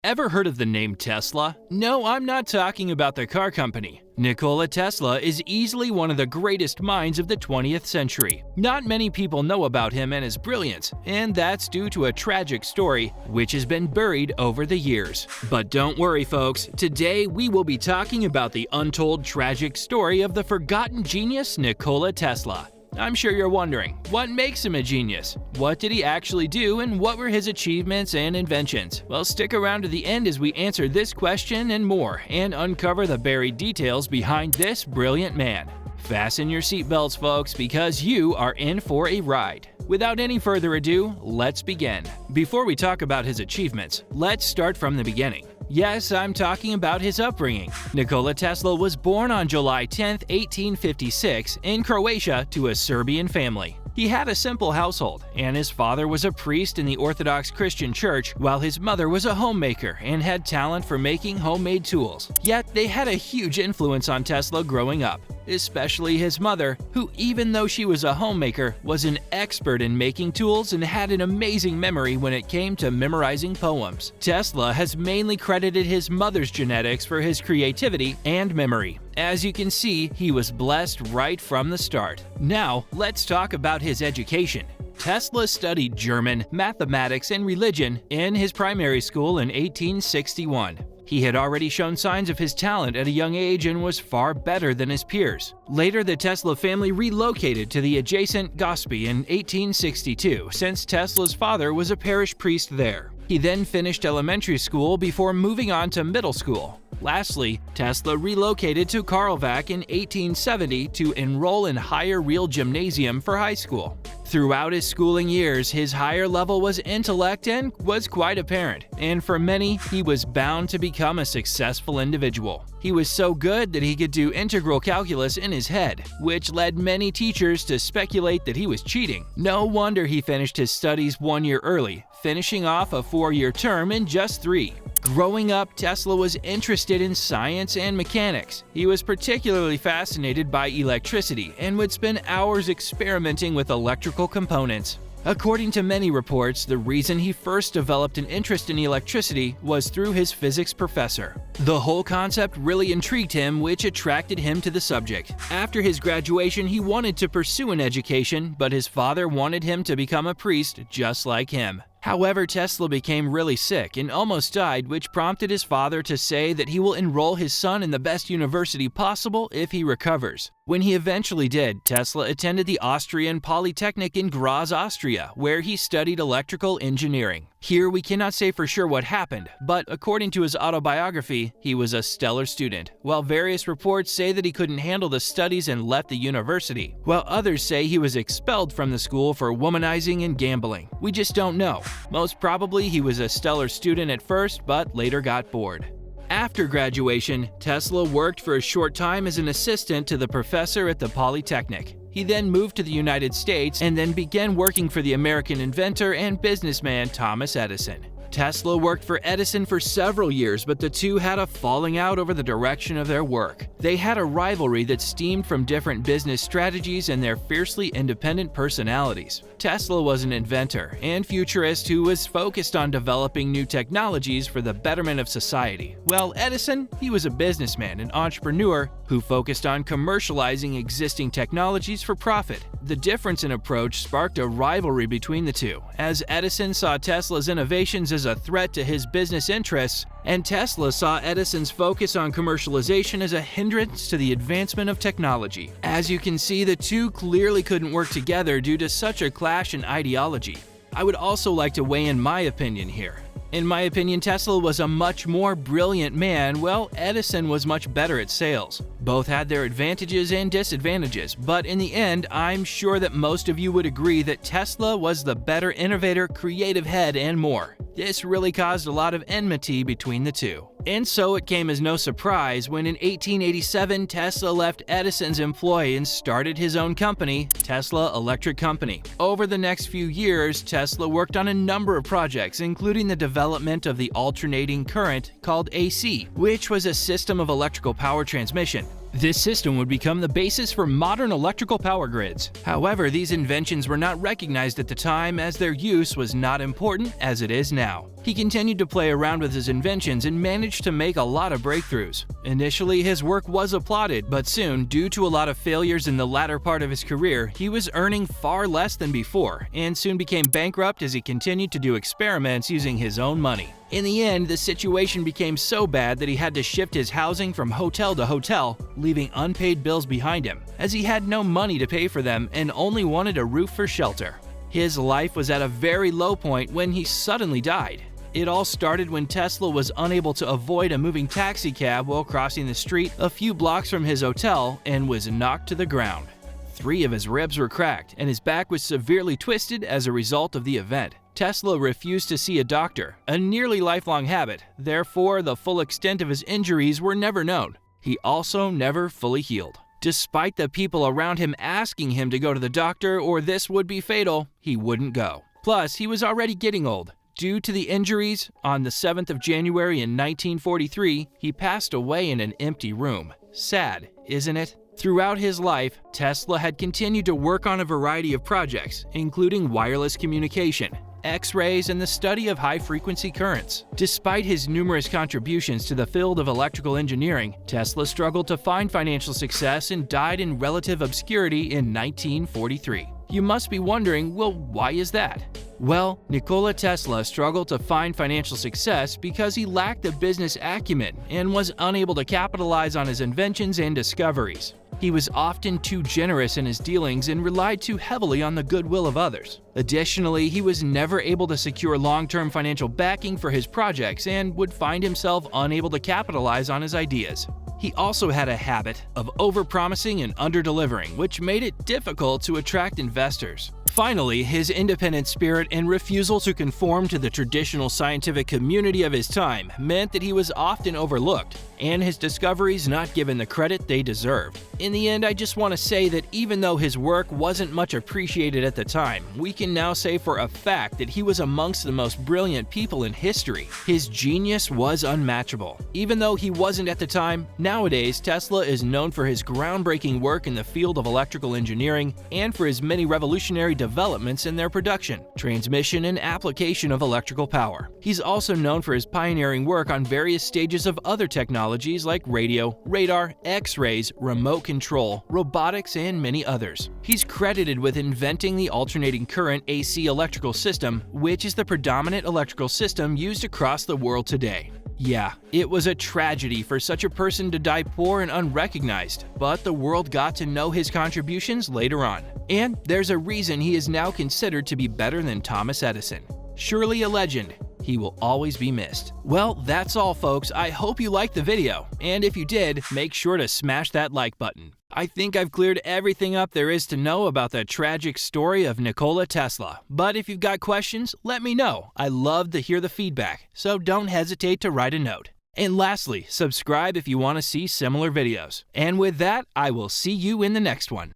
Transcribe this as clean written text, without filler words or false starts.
Ever heard of the name Tesla? No, I'm not talking about the car company. Nikola Tesla is easily one of the greatest minds of the 20th century. Not many people know about him and his brilliance, and that's due to a tragic story which has been buried over the years. But don't worry folks, today we will be talking about the untold tragic story of the forgotten genius Nikola Tesla. I'm sure you're wondering, what makes him a genius? What did he actually do, and what were his achievements and inventions? Well, stick around to the end as we answer this question and more, and uncover the buried details behind this brilliant man. Fasten your seatbelts, folks, because you are in for a ride. Without any further ado, let's begin. Before we talk about his achievements, let's start from the beginning. Yes, I'm talking about his upbringing. Nikola Tesla was born on July 10, 1856, in Croatia to a Serbian family. He had a simple household, and his father was a priest in the Orthodox Christian Church, while his mother was a homemaker and had talent for making homemade tools. Yet they had a huge influence on Tesla growing up, especially his mother, who, even though she was a homemaker, was an expert in making tools and had an amazing memory when it came to memorizing poems. Tesla has mainly credited his mother's genetics for his creativity and memory. As you can see, he was blessed right from the start. Now, let's talk about his education. Tesla studied German, mathematics, and religion in his primary school in 1861. He had already shown signs of his talent at a young age and was far better than his peers. Later, the Tesla family relocated to the adjacent Gospie in 1862, since Tesla's father was a parish priest there. He then finished elementary school before moving on to middle school. Lastly, Tesla relocated to Karlovac in 1870 to enroll in Higher Real Gymnasium for high school. Throughout his schooling years, his higher level was intellect and was quite apparent, and for many, he was bound to become a successful individual. He was so good that he could do integral calculus in his head, which led many teachers to speculate that he was cheating. No wonder he finished his studies 1 year early, finishing off a 4-year term in just 3. Growing up, Tesla was interested in science and mechanics. He was particularly fascinated by electricity and would spend hours experimenting with electrical components. According to many reports, the reason he first developed an interest in electricity was through his physics professor. The whole concept really intrigued him, which attracted him to the subject. After his graduation, he wanted to pursue an education, but his father wanted him to become a priest just like him. However, Tesla became really sick and almost died, which prompted his father to say that he will enroll his son in the best university possible if he recovers. When he eventually did, Tesla attended the Austrian Polytechnic in Graz, Austria, where he studied electrical engineering. Here we cannot say for sure what happened, but according to his autobiography, he was a stellar student, while various reports say that he couldn't handle the studies and left the university, while others say he was expelled from the school for womanizing and gambling. We just don't know. Most probably he was a stellar student at first, but later got bored. After graduation, Tesla worked for a short time as an assistant to the professor at the Polytechnic. He then moved to the United States and then began working for the American inventor and businessman Thomas Edison. Tesla worked for Edison for several years, but the two had a falling out over the direction of their work. They had a rivalry that stemmed from different business strategies and their fiercely independent personalities. Tesla was an inventor and futurist who was focused on developing new technologies for the betterment of society, while Edison, he was a businessman and entrepreneur who focused on commercializing existing technologies for profit. The difference in approach sparked a rivalry between the two, as Edison saw Tesla's innovations as a threat to his business interests, and Tesla saw Edison's focus on commercialization as a hindrance to the advancement of technology. As you can see, the two clearly couldn't work together due to such a clash in ideology. I would also like to weigh in my opinion here. In my opinion, Tesla was a much more brilliant man, while Edison was much better at sales. Both had their advantages and disadvantages, but in the end, I'm sure that most of you would agree that Tesla was the better innovator, creative head, and more. This really caused a lot of enmity between the two. And so it came as no surprise when in 1887 Tesla left Edison's employ and started his own company, Tesla Electric Company. Over the next few years, Tesla worked on a number of projects, including the development of the alternating current called AC, which was a system of electrical power transmission. This system would become the basis for modern electrical power grids. However, these inventions were not recognized at the time as their use was not important as it is now. He continued to play around with his inventions and managed to make a lot of breakthroughs. Initially, his work was applauded, but soon, due to a lot of failures in the latter part of his career, he was earning far less than before and soon became bankrupt as he continued to do experiments using his own money. In the end, the situation became so bad that he had to shift his housing from hotel to hotel, leaving unpaid bills behind him, as he had no money to pay for them and only wanted a roof for shelter. His life was at a very low point when he suddenly died. It all started when Tesla was unable to avoid a moving taxi cab while crossing the street a few blocks from his hotel and was knocked to the ground. 3 of his ribs were cracked and his back was severely twisted as a result of the event. Tesla refused to see a doctor, a nearly lifelong habit, therefore the full extent of his injuries were never known. He also never fully healed. Despite the people around him asking him to go to the doctor or this would be fatal, he wouldn't go. Plus, he was already getting old. Due to the injuries, on the 7th of January in 1943, he passed away in an empty room. Sad, isn't it? Throughout his life, Tesla had continued to work on a variety of projects, including wireless communication, X-rays, and the study of high-frequency currents. Despite his numerous contributions to the field of electrical engineering, Tesla struggled to find financial success and died in relative obscurity in 1943. You must be wondering, well, why is that? Well, Nikola Tesla struggled to find financial success because he lacked the business acumen and was unable to capitalize on his inventions and discoveries. He was often too generous in his dealings and relied too heavily on the goodwill of others. Additionally, he was never able to secure long-term financial backing for his projects and would find himself unable to capitalize on his ideas. He also had a habit of overpromising and underdelivering, which made it difficult to attract investors. Finally, his independent spirit and refusal to conform to the traditional scientific community of his time meant that he was often overlooked, and his discoveries not given the credit they deserved. In the end, I just want to say that even though his work wasn't much appreciated at the time, we can now say for a fact that he was amongst the most brilliant people in history. His genius was unmatchable. Even though he wasn't at the time, nowadays Tesla is known for his groundbreaking work in the field of electrical engineering and for his many revolutionary developments in their production, transmission, and application of electrical power. He's also known for his pioneering work on various stages of other technologies like radio, radar, X-rays, remote control, robotics, and many others. He's credited with inventing the alternating current AC electrical system, which is the predominant electrical system used across the world today. Yeah, it was a tragedy for such a person to die poor and unrecognized, but the world got to know his contributions later on. And there's a reason he is now considered to be better than Thomas Edison. Surely a legend, he will always be missed. Well, that's all folks. I hope you liked the video, and if you did, make sure to smash that like button. I think I've cleared everything up there is to know about the tragic story of Nikola Tesla, but if you've got questions, let me know. I love to hear the feedback, so don't hesitate to write a note. And lastly, subscribe if you want to see similar videos. And with that, I will see you in the next one.